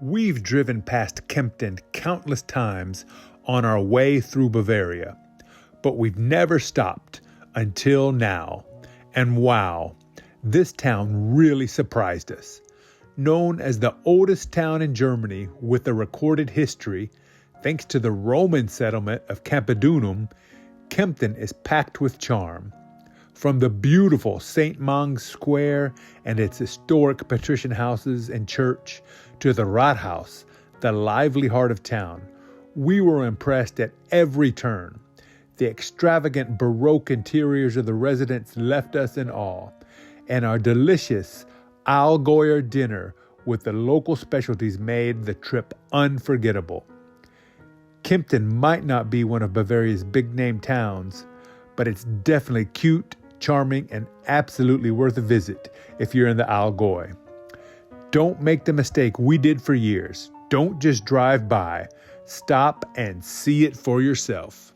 We've driven past Kempten countless times on our way through Bavaria, but we've never stopped until now. And wow, this town really surprised us. Known as the oldest town in Germany with a recorded history, thanks to the Roman settlement of Campodunum, Kempten is packed with charm. From the beautiful St. Mang Square and its historic patrician houses and church to the Rathaus, the lively heart of town, we were impressed at every turn. The extravagant Baroque interiors of the residence left us in awe, and our delicious Allgäuer dinner with the local specialties made the trip unforgettable. Kempten might not be one of Bavaria's big-name towns, but it's definitely cute, charming, and absolutely worth a visit if you're in the Allgäu. Don't make the mistake we did for years. Don't just drive by. Stop and see it for yourself.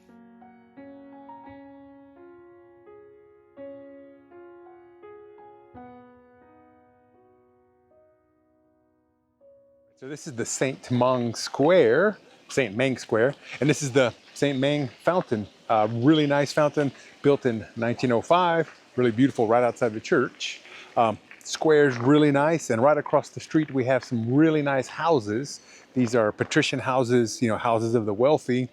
So this is the St. Mang Square, St. Mang Square, and this is the St. Mang Fountain. Really nice fountain, built in 1905, really beautiful right outside the church. Square's really nice, and right across the street we have some really nice houses. These are patrician houses, houses of the wealthy.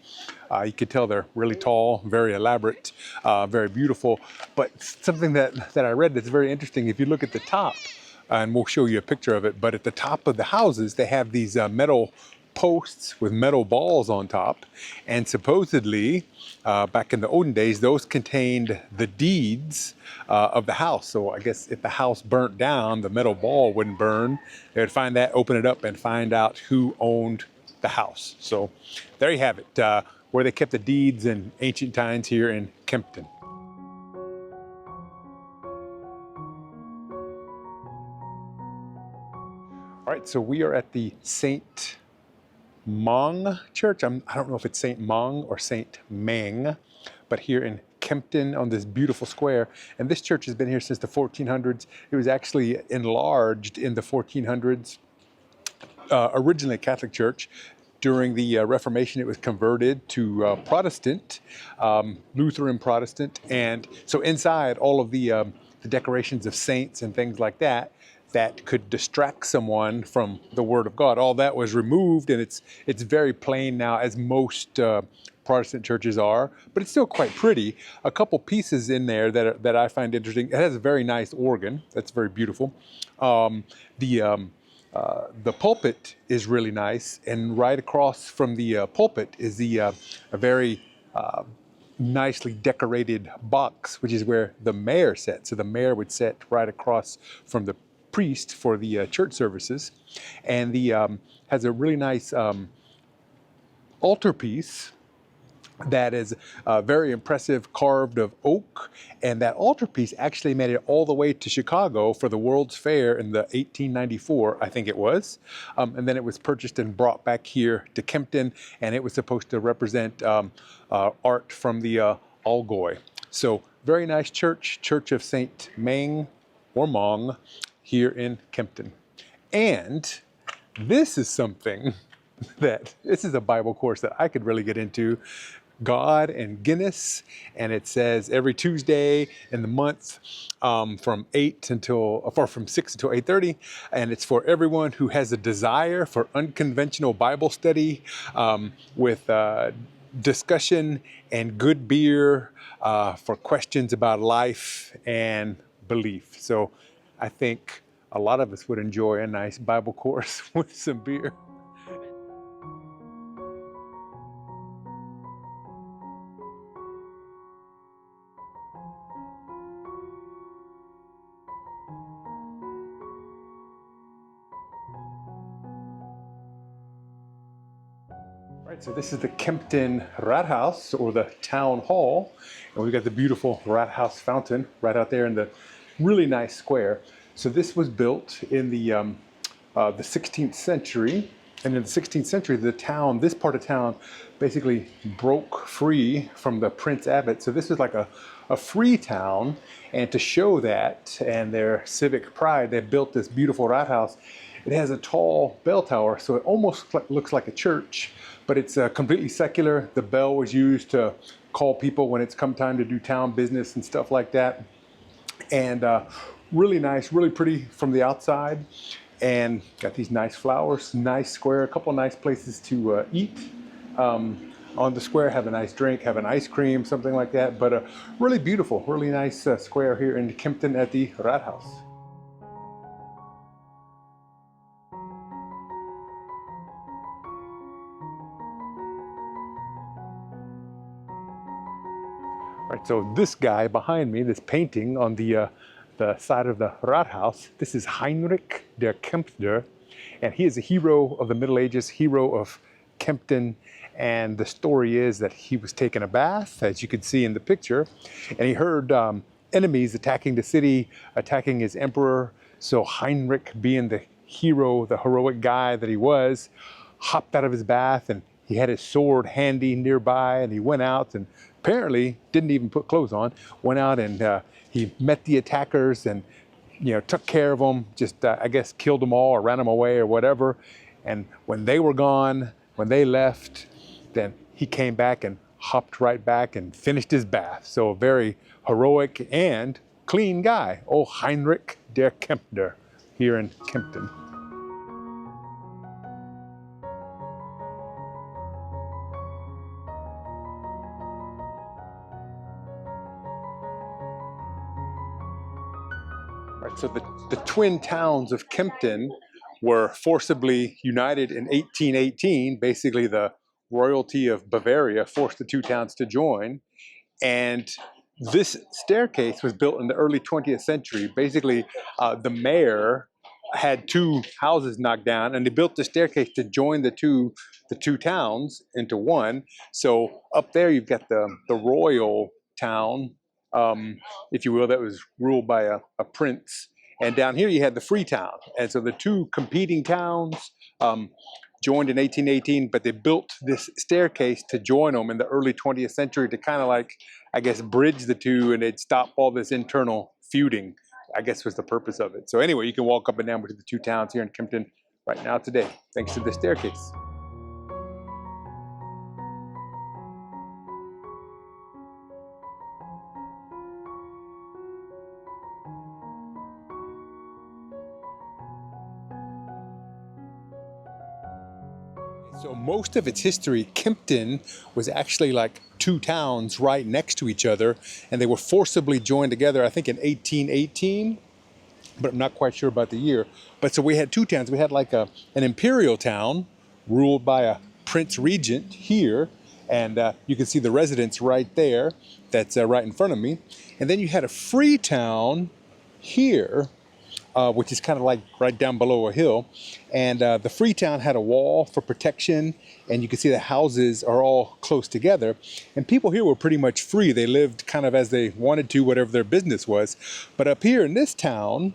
You could tell they're really tall, very elaborate, very beautiful. But something that I read that's very interesting, if you look at the top, and we'll show you a picture of it, but at the top of the houses, they have these metal posts with metal balls on top. And supposedly, back in the olden days, those contained the deeds of the house. So I guess if the house burnt down, the metal ball wouldn't burn. They would find that, open it up, and find out who owned the house. So there you have it, where they kept the deeds in ancient times here in Kempten. All right, so we are at the St. Mang Church. I don't know if it's St. Mang or St. Mang, but here in Kempten on this beautiful square. And this church has been here since the 1400s. It was actually enlarged in the 1400s. Originally a Catholic church. During the Reformation, it was converted to Protestant, Lutheran Protestant. And so inside, all of the decorations of saints and things like that could distract someone from the Word of God. All that was removed, and it's very plain now, as most Protestant churches are, but it's still quite pretty. A couple pieces in there that I find interesting. It has a very nice organ. That's very beautiful. The pulpit is really nice, and right across from the pulpit is a very nicely decorated box, which is where the mayor sat. So the mayor would sit right across from the priest for the church services, and the has a really nice altarpiece that is very impressive, carved of oak, and that altarpiece actually made it all the way to Chicago for the World's Fair in the 1894, I think it was, and then it was purchased and brought back here to Kempten, and it was supposed to represent art from the Allgäu. So very nice church, Church of St. Mang or Mang, here in Kempten. And this is something this is a Bible course that I could really get into. God and Guinness, and it says every Tuesday in the month from 6 until 8:30, and it's for everyone who has a desire for unconventional Bible study with discussion and good beer for questions about life and belief. So I think a lot of us would enjoy a nice Bible course with some beer. Right, so this is the Kempten Rathaus, or the town hall, and we've got the beautiful Rathaus fountain right out there in the really nice square. So this was built in the 16th century, and in the 16th century, this part of town basically broke free from the Prince Abbot. So this is like a free town, and to show that and their civic pride, they built this beautiful Rathaus. It has a tall bell tower, so it almost looks like a church, but it's completely secular. The bell was used to call people when it's come time to do town business and stuff like that. And really nice, really pretty from the outside. And got these nice flowers, nice square, a couple nice places to eat. On the square, have a nice drink, have an ice cream, something like that. But really beautiful, really nice square here in Kempten at the Rathaus. Right, so this guy behind me, this painting on the side of the Rathaus, this is Heinrich der Kempter, and he is a hero of the Middle Ages, hero of Kempten. And the story is that he was taking a bath, as you can see in the picture, and he heard enemies attacking the city, attacking his emperor. So Heinrich, being the hero, the heroic guy that he was, hopped out of his bath, and he had his sword handy nearby, and he went out and apparently didn't even put clothes on, went out and he met the attackers and, you know, took care of them, just I guess killed them all or ran them away or whatever. And when they were gone, when they left, then he came back and hopped right back and finished his bath. So a very heroic and clean guy, old Heinrich der Kempter here in Kempten. Right, so the twin towns of Kempten were forcibly united in 1818. Basically, the royalty of Bavaria forced the two towns to join. And this staircase was built in the early 20th century. Basically, the mayor had two houses knocked down, and they built the staircase to join the two towns into one. So up there, you've got the royal town, if you will, that was ruled by a prince. And down here, you had the free town. And so the two competing towns joined in 1818, but they built this staircase to join them in the early 20th century to kind of like, I guess, bridge the two, and it'd stop all this internal feuding, I guess was the purpose of it. So anyway, you can walk up and down between the two towns here in Kempten right now today, thanks to the staircase. So most of its history, Kempten was actually like two towns right next to each other, and they were forcibly joined together, I think in 1818, but I'm not quite sure about the year. But so we had two towns. We had like an imperial town ruled by a prince regent here, and you can see the residence right there, that's right in front of me. And then you had a free town here, which is kind of like right down below a hill. And the free town had a wall for protection, and you can see the houses are all close together. And people here were pretty much free. They lived kind of as they wanted to, whatever their business was. But up here in this town,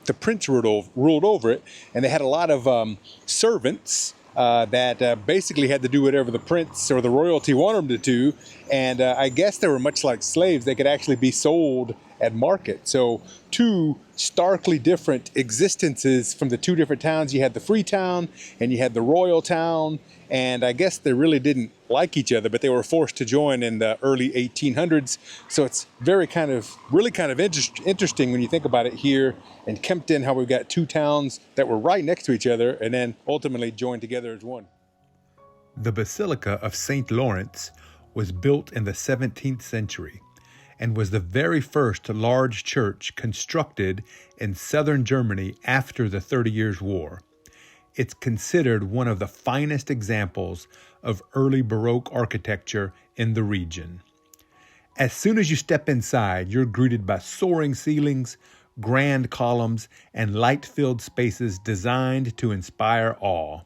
the prince ruled over it, and they had a lot of servants that basically had to do whatever the prince or the royalty wanted them to do. And I guess they were much like slaves. They could actually be sold at market. So two starkly different existences from the two different towns. You had the free town and you had the royal town, and I guess they really didn't like each other, but they were forced to join in the early 1800s. So it's really kind of interesting when you think about it here in Kempten, how we've got two towns that were right next to each other and then ultimately joined together as one. The Basilica of St. Lorenz was built in the 17th century and was the very first large church constructed in southern Germany after the 30 Years' War. It's considered one of the finest examples of early Baroque architecture in the region. As soon as you step inside, you're greeted by soaring ceilings, grand columns, and light-filled spaces designed to inspire awe.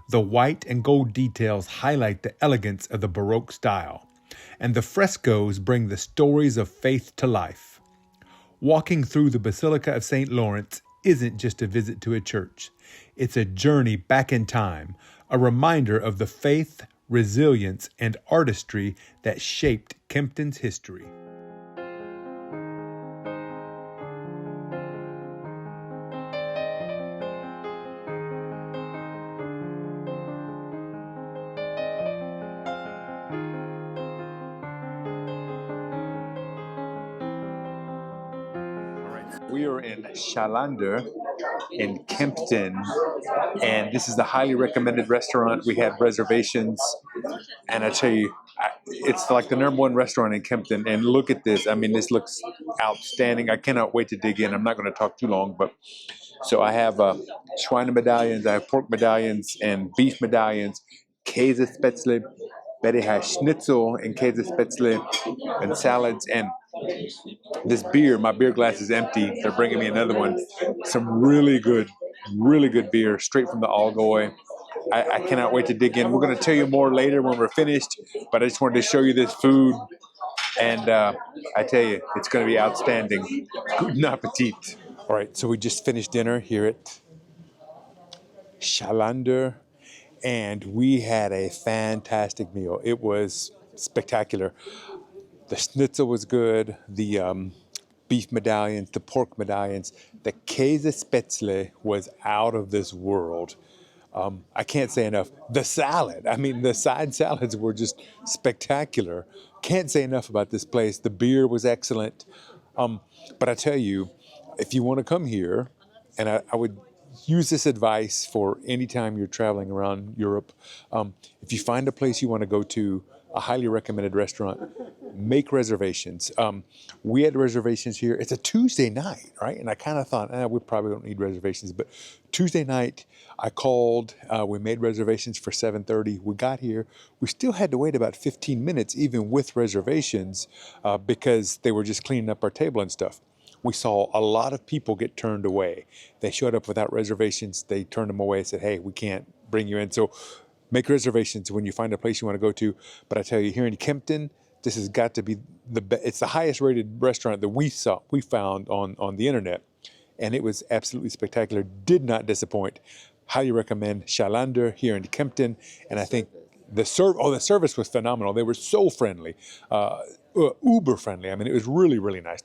The white and gold details highlight the elegance of the Baroque style, and the frescoes bring the stories of faith to life. Walking through the Basilica of St. Lawrence isn't just a visit to a church. It's a journey back in time, a reminder of the faith, resilience, and artistry that shaped Kempten's history. We are in Schalander in Kempten, and this is the highly recommended restaurant. We had reservations, and I tell you, it's like the #1 restaurant in Kempten. And look at this. I mean, this looks outstanding. I cannot wait to dig in. I'm not going to talk too long, but so I have Schweine medallions, I have pork medallions, and beef medallions, Käsespätzle, Betty has schnitzel and Käsespätzle, and salads, and this beer, my beer glass is empty. They're bringing me another one. Some really good beer straight from the Allgäu. I cannot wait to dig in. We're going to tell you more later when we're finished, but I just wanted to show you this food. And I tell you, it's going to be outstanding. Guten Appetit. All right, so we just finished dinner here at Schalander, and we had a fantastic meal. It was spectacular. The schnitzel was good, the beef medallions, the pork medallions, the Käsespätzle was out of this world. I can't say enough. The salad, I mean, the side salads were just spectacular. Can't say enough about this place. The beer was excellent. But I tell you, if you want to come here, and I would use this advice for any time you're traveling around Europe, if you find a place you want to go to, a highly recommended restaurant, make reservations. We had reservations here. It's a Tuesday night, right? And I kind of thought, we probably don't need reservations. But Tuesday night, I called. We made reservations for 7:30. We got here. We still had to wait about 15 minutes, even with reservations, because they were just cleaning up our table and stuff. We saw a lot of people get turned away. They showed up without reservations. They turned them away and said, hey, we can't bring you in. So make reservations when you find a place you want to go to. But I tell you, here in Kempten, this has got to be it's the highest rated restaurant that we found on the internet. And it was absolutely spectacular. Did not disappoint. Highly recommend Schalander here in Kempten. And I think the service was phenomenal. They were so friendly, uber friendly. I mean, it was really, really nice.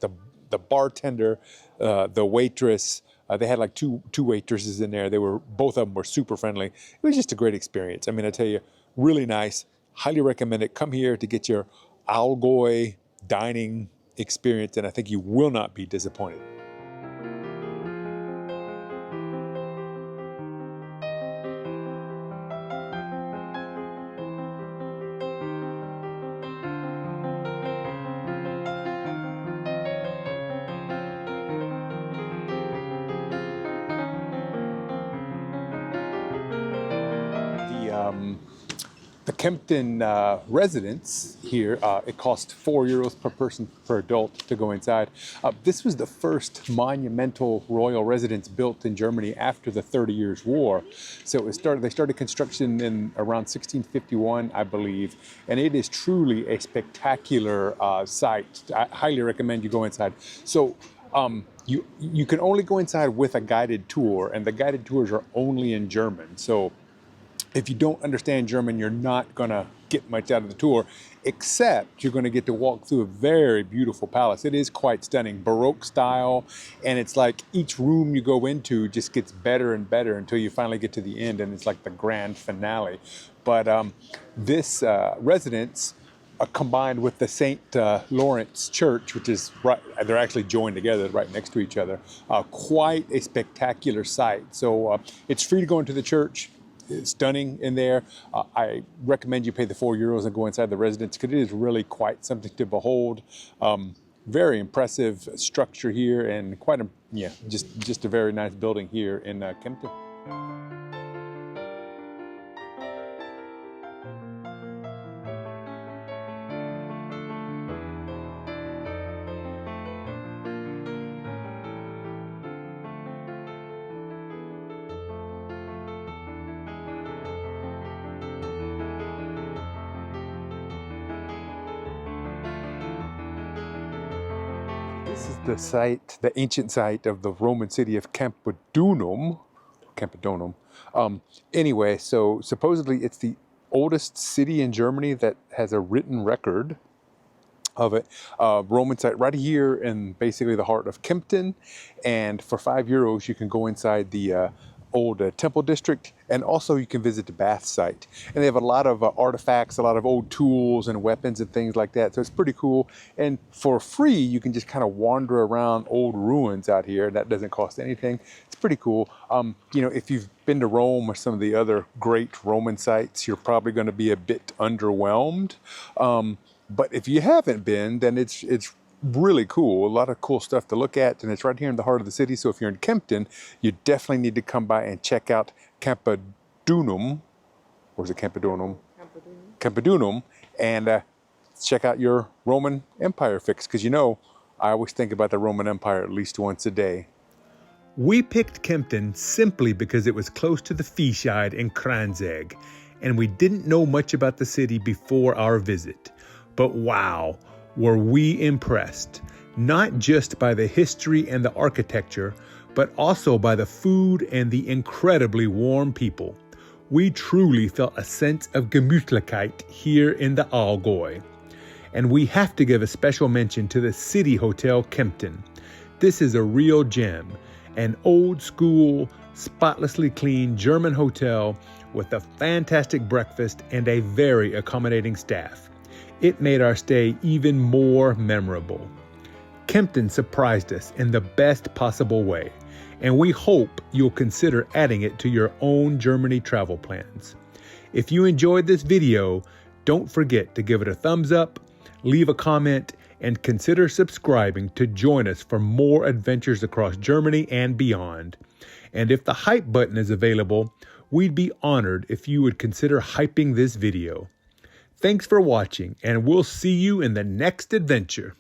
The bartender, the waitress, they had like two waitresses in there. Both of them were super friendly. It was just a great experience. I mean, I tell you, really nice. Highly recommend it. Come here to get your Allgäu dining experience, and I think you will not be disappointed. The Kempten Residence here, it cost €4 per person per adult to go inside. This was the first monumental royal residence built in Germany after the 30 Years' War. So they started construction in around 1651, I believe, and it is truly a spectacular site. I highly recommend you go inside. So you can only go inside with a guided tour, and the guided tours are only in German. So if you don't understand German, you're not going to get much out of the tour, except you're going to get to walk through a very beautiful palace. It is quite stunning, Baroque style, and it's like each room you go into just gets better and better until you finally get to the end, and it's like the grand finale. But this residence, combined with the St. Lorenz Church, which is right, they're actually joined together right next to each other, quite a spectacular site. So it's free to go into the church. It's stunning in there. I recommend you pay the €4 and go inside the residence because it is really quite something to behold. Very impressive structure here, and quite a just a very nice building here in Kempten. This is the site, the ancient site of the Roman city of Campodunum. Anyway, so supposedly it's the oldest city in Germany that has a written record of it. Roman site right here in basically the heart of Kempten. And for €5, you can go inside the old temple district, and also you can visit the bath site. And they have a lot of artifacts, a lot of old tools and weapons and things like that. So it's pretty cool. And for free, you can just kind of wander around old ruins out here. That doesn't cost anything. It's pretty cool. You know, if you've been to Rome or some of the other great Roman sites, you're probably going to be a bit underwhelmed. But if you haven't been, then it's really cool. A lot of cool stuff to look at, and it's right here in the heart of the city. So if you're in Kempten, you definitely need to come by and check out Campodunum, or is it Campodunum? Campodunum, and check out your Roman Empire fix, because you know, I always think about the Roman Empire at least once a day. We picked Kempten simply because it was close to the Viehscheid in Kranzegg, and we didn't know much about the city before our visit. But wow, were we impressed, not just by the history and the architecture, but also by the food and the incredibly warm people. We truly felt a sense of Gemütlichkeit here in the Allgäu. And we have to give a special mention to the City Hotel Kempten. This is a real gem, an old school, spotlessly clean German hotel with a fantastic breakfast and a very accommodating staff. It made our stay even more memorable. Kempten surprised us in the best possible way, and we hope you'll consider adding it to your own Germany travel plans. If you enjoyed this video, don't forget to give it a thumbs up, leave a comment, and consider subscribing to join us for more adventures across Germany and beyond. And if the hype button is available, we'd be honored if you would consider hyping this video. Thanks for watching, and we'll see you in the next adventure.